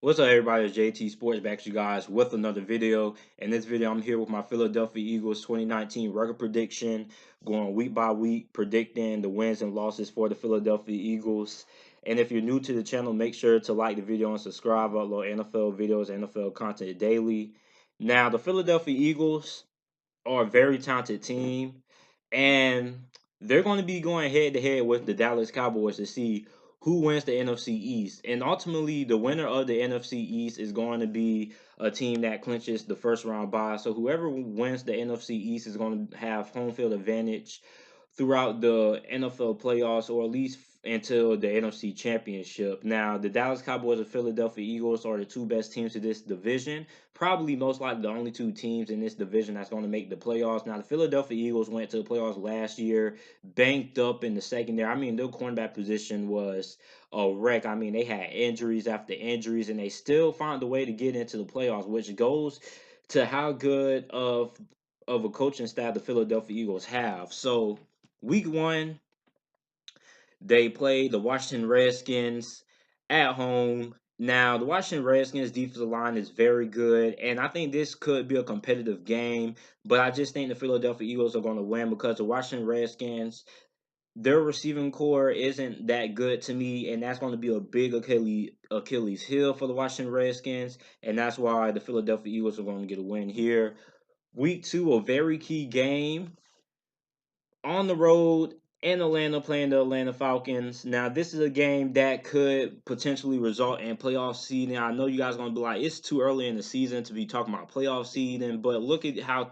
What's up, everybody? It's JT Sports back to you guys with another video. In this video, I'm here with my Philadelphia Eagles 2019 record prediction, going week by week, predicting the wins and losses for the Philadelphia Eagles. And if you're new to the channel, make sure to like the video and subscribe. I upload NFL videos, NFL content daily. Now, the Philadelphia Eagles are a very talented team, and they're going to be going head to head with the Dallas Cowboys to see who wins the NFC East. And ultimately, the winner of the NFC East is going to be a team that clinches the first round bye. So whoever wins the NFC East is going to have home field advantage throughout the NFL playoffs, or at least until the NFC Championship. Now, the Dallas Cowboys and Philadelphia Eagles are the two best teams in this division. Probably most likely the only two teams in this division that's going to make the playoffs. Now, the Philadelphia Eagles went to the playoffs last year, banked up in the secondary. I mean, their cornerback position was a wreck. I mean, they had injuries after injuries, and they still found a way to get into the playoffs, which goes to how good of a coaching staff the Philadelphia Eagles have. So, week one, they played the Washington Redskins at home. Now, the Washington Redskins defensive line is very good, and I think this could be a competitive game, but I just think the Philadelphia Eagles are going to win because the Washington Redskins, their receiving core isn't that good to me, and that's going to be a big Achilles heel for the Washington Redskins, and that's why the Philadelphia Eagles are going to get a win here. Week two, a very key game on the road in Atlanta, playing the Atlanta Falcons. Now, this is a game that could potentially result in playoff seeding. I know you guys are gonna be like, it's too early in the season to be talking about playoff seeding, but look at how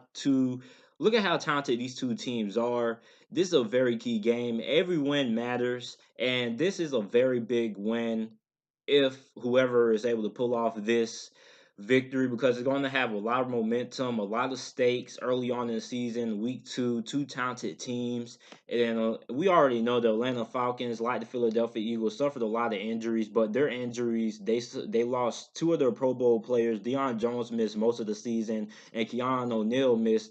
talented these two teams are. This is a very key game. Every win matters, and this is a very big win if whoever is able to pull off this victory, because it's going to have a lot of momentum, a lot of stakes early on in the season. Week two, two talented teams, and we already know the Atlanta Falcons, like the Philadelphia Eagles, suffered a lot of injuries. But their injuries, they lost two of their Pro Bowl players. Deion Jones missed most of the season, and Keanu O'Neal missed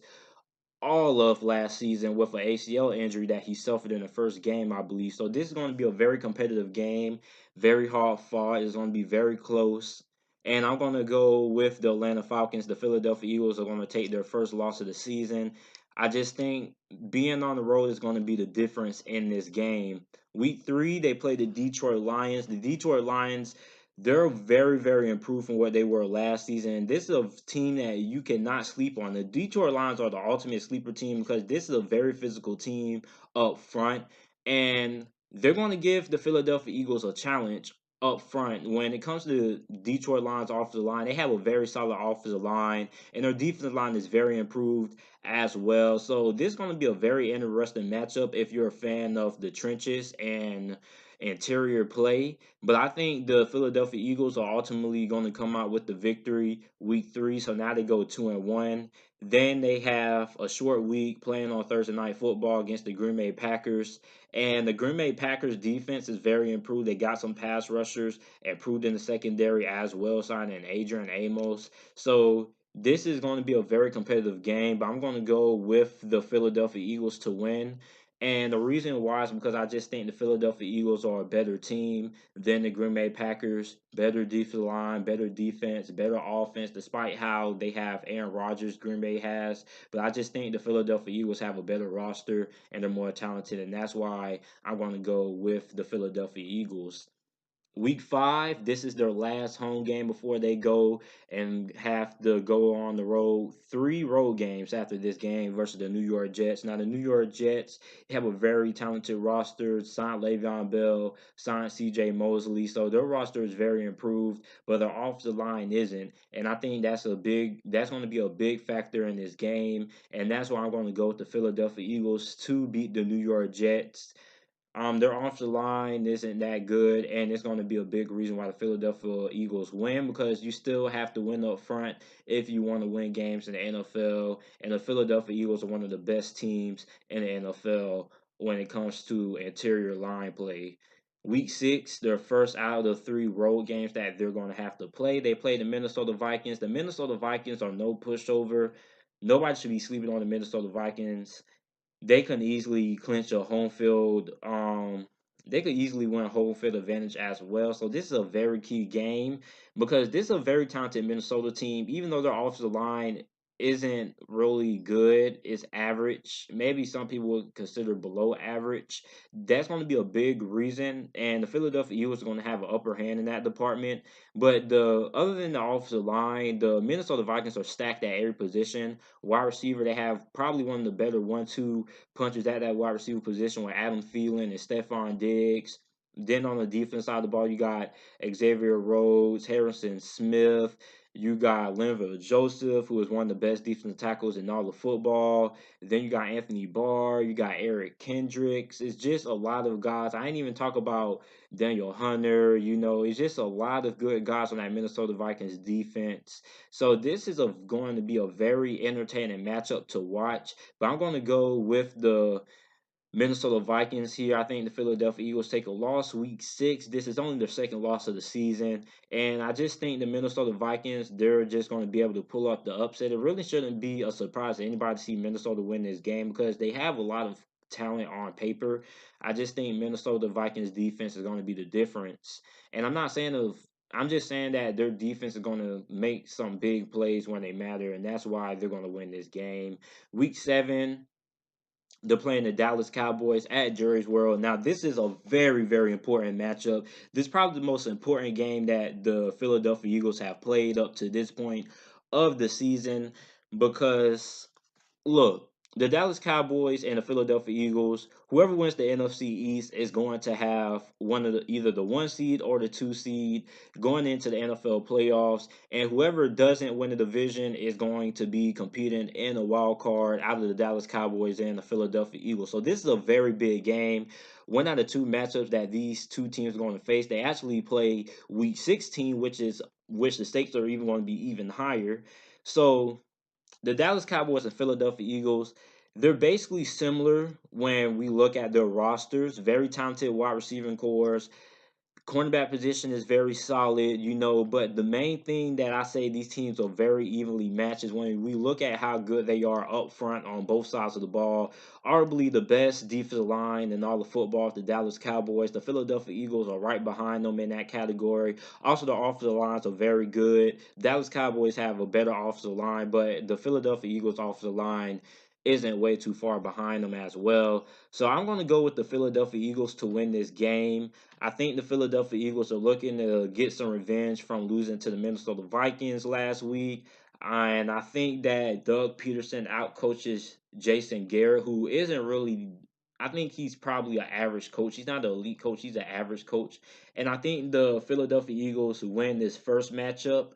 all of last season with an ACL injury that he suffered in the first game, I believe. So this is going to be a very competitive game, very hard fought. It's going to be very close. And I'm going to go with the Atlanta Falcons. The Philadelphia Eagles are going to take their first loss of the season. I just think being on the road is going to be the difference in this game. Week three, they play the Detroit Lions. The Detroit Lions, they're very, very improved from what they were last season. This is a team that you cannot sleep on. The Detroit Lions are the ultimate sleeper team because this is a very physical team up front, and they're going to give the Philadelphia Eagles a challenge up front. When it comes to the Detroit Lions offensive line, they have a very solid offensive line, and their defensive line is very improved as well. So this is going to be a very interesting matchup if you're a fan of the trenches and interior play. But I think the Philadelphia Eagles are ultimately going to come out with the victory week three. So now they go 2-1. Then they have a short week playing on Thursday Night Football against the Green Bay Packers. And the Green Bay Packers defense is very improved. They got some pass rushers, improved in the secondary as well, signing Adrian Amos. So this is going to be a very competitive game, but I'm going to go with the Philadelphia Eagles to win. And the reason why is because I just think the Philadelphia Eagles are a better team than the Green Bay Packers. Better defensive line, better defense, better offense, despite how they have Aaron Rodgers, Green Bay has. But I just think the Philadelphia Eagles have a better roster and they're more talented. And that's why I'm going to go with the Philadelphia Eagles. Week five, this is their last home game before they go and have to go on the road. Three road games after this game versus the New York Jets. Now, the New York Jets have a very talented roster. Signed Le'Veon Bell, signed C.J. Mosley. So their roster is very improved, but their offensive line isn't. And I think that's going to be a big factor in this game. And that's why I'm going to go with the Philadelphia Eagles to beat the New York Jets. Their offensive line isn't that good, and it's going to be a big reason why the Philadelphia Eagles win, because you still have to win up front if you want to win games in the NFL. And the Philadelphia Eagles are one of the best teams in the NFL when it comes to interior line play. Week six, their first out of the three road games that they're going to have to play. They play the Minnesota Vikings. The Minnesota Vikings are no pushover. Nobody should be sleeping on the Minnesota Vikings. They can easily clinch a home field they could easily win home field advantage as well. So this is a very key game because this is a very talented Minnesota team. Even though their offensive line isn't really good, it's average. Maybe some people would consider below average. That's going to be a big reason, and the Philadelphia Eagles are going to have an upper hand in that department. But the other than the offensive line, the Minnesota Vikings are stacked at every position. Wide receiver, they have probably one of the better 1-2 punches at that wide receiver position with Adam Thielen and Stephon Diggs. Then on the defense side of the ball, you got Xavier Rhodes, Harrison Smith. You got Linval Joseph, who is one of the best defensive tackles in all of football. Then you got Anthony Barr. You got Eric Kendricks. It's just a lot of guys. I ain't even talk about Daniel Hunter. It's just a lot of good guys on that Minnesota Vikings defense. So this is going to be a very entertaining matchup to watch. But I'm going to go with the Minnesota Vikings here. I think the Philadelphia Eagles take a loss week 6. This is only their second loss of the season. And I just think the Minnesota Vikings, they're just going to be able to pull off the upset. It really shouldn't be a surprise to anybody to see Minnesota win this game because they have a lot of talent on paper. I just think Minnesota Vikings defense is going to be the difference. And I'm just saying that their defense is going to make some big plays when they matter, and that's why they're going to win this game. Week 7, they're playing the Dallas Cowboys at Jerry's World. Now, this is a very, very important matchup. This is probably the most important game that the Philadelphia Eagles have played up to this point of the season because look, the Dallas Cowboys and the Philadelphia Eagles, whoever wins the NFC East is going to have one of either the 1 seed or the 2 seed going into the NFL playoffs, and whoever doesn't win the division is going to be competing in a wild card out of the Dallas Cowboys and the Philadelphia Eagles. So this is a very big game. One out of 2 matchups that these two teams are going to face. They actually play week 16, which the stakes are even going to be even higher. So the Dallas Cowboys and Philadelphia Eagles, they're basically similar when we look at their rosters. Very talented wide receiving cores. Cornerback position is very solid, but the main thing that I say these teams are very evenly matched is when we look at how good they are up front on both sides of the ball. Arguably the best defensive line in all of football is the Dallas Cowboys. The Philadelphia Eagles are right behind them in that category. Also, the offensive lines are very good. Dallas Cowboys have a better offensive line, but the Philadelphia Eagles offensive line isn't way too far behind them as well. So I'm going to go with the Philadelphia Eagles to win this game. I think the Philadelphia Eagles are looking to get some revenge from losing to the Minnesota Vikings last week. And I think that Doug Peterson outcoaches Jason Garrett, who isn't really, I think he's probably an average coach. He's not an elite coach, he's an average coach. And I think the Philadelphia Eagles who win this first matchup,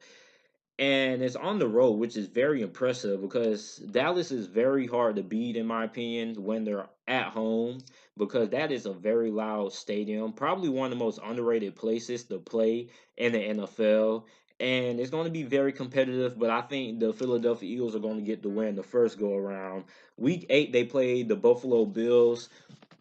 and it's on the road, which is very impressive because Dallas is very hard to beat, in my opinion, when they're at home because that is a very loud stadium, probably one of the most underrated places to play in the NFL. And it's going to be very competitive, but I think the Philadelphia Eagles are going to get the win the first go around. Week 8, they played the Buffalo Bills.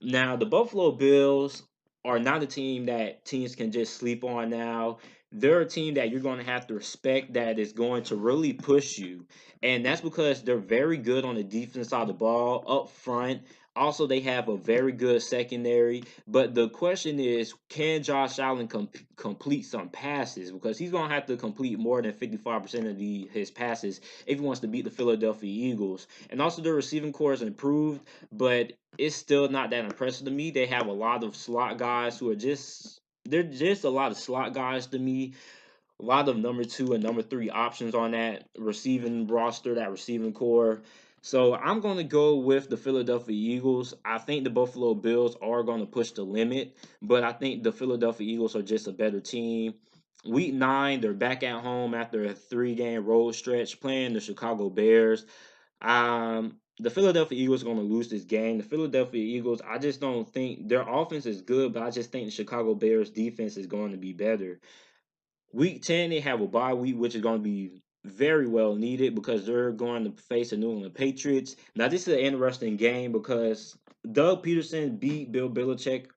Now, the Buffalo Bills are not a team that teams can just sleep on now. They're a team that you're going to have to respect that is going to really push you. And that's because they're very good on the defense side of the ball up front. Also, they have a very good secondary. But the question is, can Josh Allen complete some passes? Because he's going to have to complete more than 55% of his passes if he wants to beat the Philadelphia Eagles. And also, their receiving core has improved, but it's still not that impressive to me. They have a lot of slot guys who are they're just a lot of slot guys to me. A lot of number 2 and number 3 options on that receiving roster, that receiving core. So I'm going to go with the Philadelphia Eagles. I think the Buffalo Bills are going to push the limit, but I think the Philadelphia Eagles are just a better team. Week 9, they're back at home after a 3-game road stretch playing the Chicago Bears. The Philadelphia Eagles are going to lose this game. The Philadelphia Eagles, I just don't think their offense is good, but I just think the Chicago Bears defense is going to be better. Week 10, they have a bye week, which is going to be very well needed because they're going to face the New England Patriots. Now, this is an interesting game because Doug Peterson beat Bill Belichick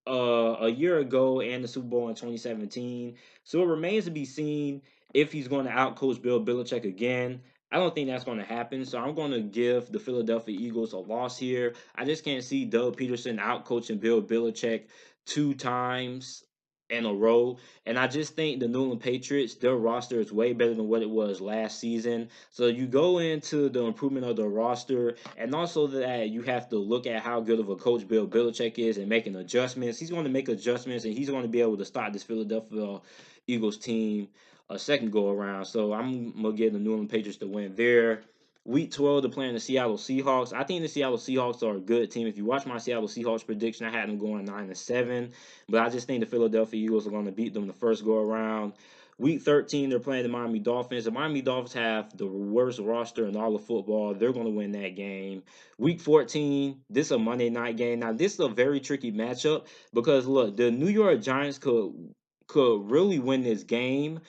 a year ago and the Super Bowl in 2017. So it remains to be seen if he's going to outcoach Bill Belichick again. I don't think that's going to happen. So I'm going to give the Philadelphia Eagles a loss here. I just can't see Doug Peterson outcoaching Bill Belichick 2 times in a row. And I just think the New England Patriots, their roster is way better than what it was last season. So you go into the improvement of the roster, and also that you have to look at how good of a coach Bill Belichick is and making adjustments. He's going to make adjustments, and he's going to be able to stop this Philadelphia Eagles team a second go around. So I'm gonna give the New England Patriots the win there. Week 12, they're playing the Seattle Seahawks. I think the Seattle Seahawks are a good team. If you watch my Seattle Seahawks prediction, I had them going 9-7, but I just think the Philadelphia Eagles are going to beat them the first go around. Week 13, they're playing the Miami Dolphins. The Miami Dolphins have the worst roster in all of football. They're going to win that game. Week 14, this is a Monday night game. Now, this is a very tricky matchup because, look, the New York Giants could really win this game.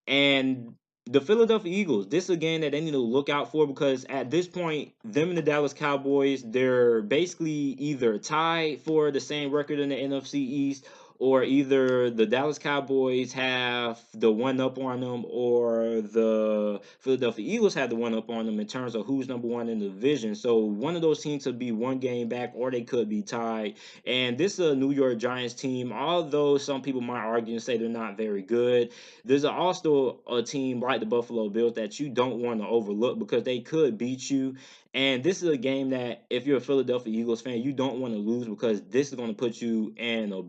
And the Philadelphia Eagles, this is a game that they need to look out for because at this point, them and the Dallas Cowboys, they're basically either tied for the same record in the NFC East, or either the Dallas Cowboys have the one up on them, or the Philadelphia Eagles have the one up on them in terms of who's number one in the division. So one of those teams could be one game back, or they could be tied. And this is a New York Giants team, although some people might argue and say they're not very good. There's also a team like the Buffalo Bills that you don't want to overlook because they could beat you. And this is a game that, if you're a Philadelphia Eagles fan, you don't want to lose because this is going to put you in a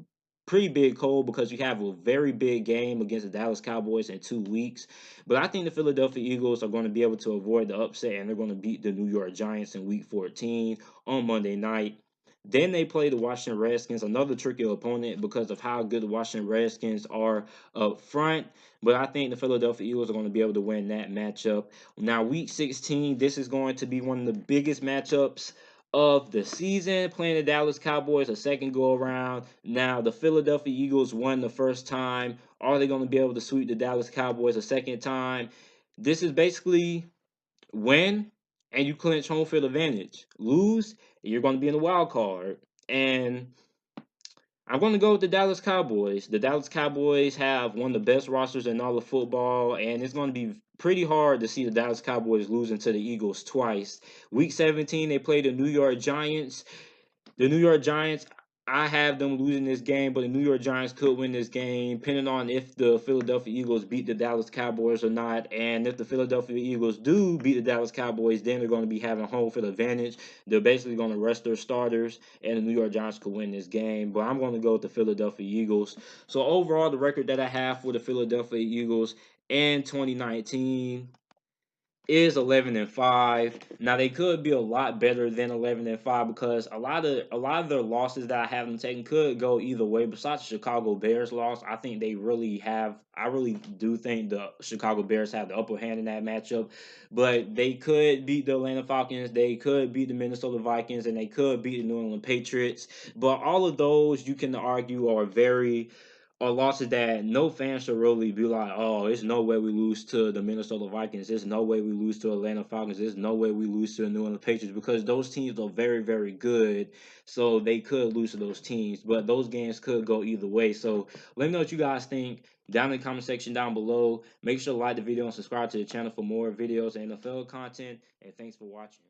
pretty big hole because you have a very big game against the Dallas Cowboys in 2 weeks. But I think the Philadelphia Eagles are going to be able to avoid the upset, and they're going to beat the New York Giants in week 14 on Monday night. Then they play the Washington Redskins, another tricky opponent because of how good the Washington Redskins are up front. But I think the Philadelphia Eagles are going to be able to win that matchup. Now, week 16, this is going to be one of the biggest matchups of the season, playing the Dallas Cowboys a second go around. Now, the Philadelphia Eagles won the first time. Are they going to be able to sweep the Dallas Cowboys a second time? This is basically win and you clinch home field advantage. Lose, you're going to be in the wild card. And I'm going to go with the Dallas Cowboys. The Dallas Cowboys have one of the best rosters in all of football, and it's going to be pretty hard to see the Dallas Cowboys losing to the Eagles twice. Week 17, they play the New York Giants. The New York Giants, I have them losing this game, but the New York Giants could win this game, depending on if the Philadelphia Eagles beat the Dallas Cowboys or not. And if the Philadelphia Eagles do beat the Dallas Cowboys, then they're going to be having home field advantage. They're basically going to rest their starters, and the New York Giants could win this game. But I'm going to go with the Philadelphia Eagles. So overall, the record that I have for the Philadelphia Eagles in 2019 is 11-5. Now they could be a lot better than 11-5 because a lot of their losses that I have them taking could go either way. Besides the Chicago Bears loss, I think they really have. I really do think the Chicago Bears have the upper hand in that matchup. But they could beat the Atlanta Falcons, they could beat the Minnesota Vikings, and they could beat the New England Patriots. But all of those you can argue are losses that no fan should really be like, oh, there's no way we lose to the Minnesota Vikings. There's no way we lose to Atlanta Falcons. There's no way we lose to the New England Patriots because those teams are very, very good. So they could lose to those teams, but those games could go either way. So let me know what you guys think down in the comment section down below. Make sure to like the video and subscribe to the channel for more videos and NFL content. And thanks for watching.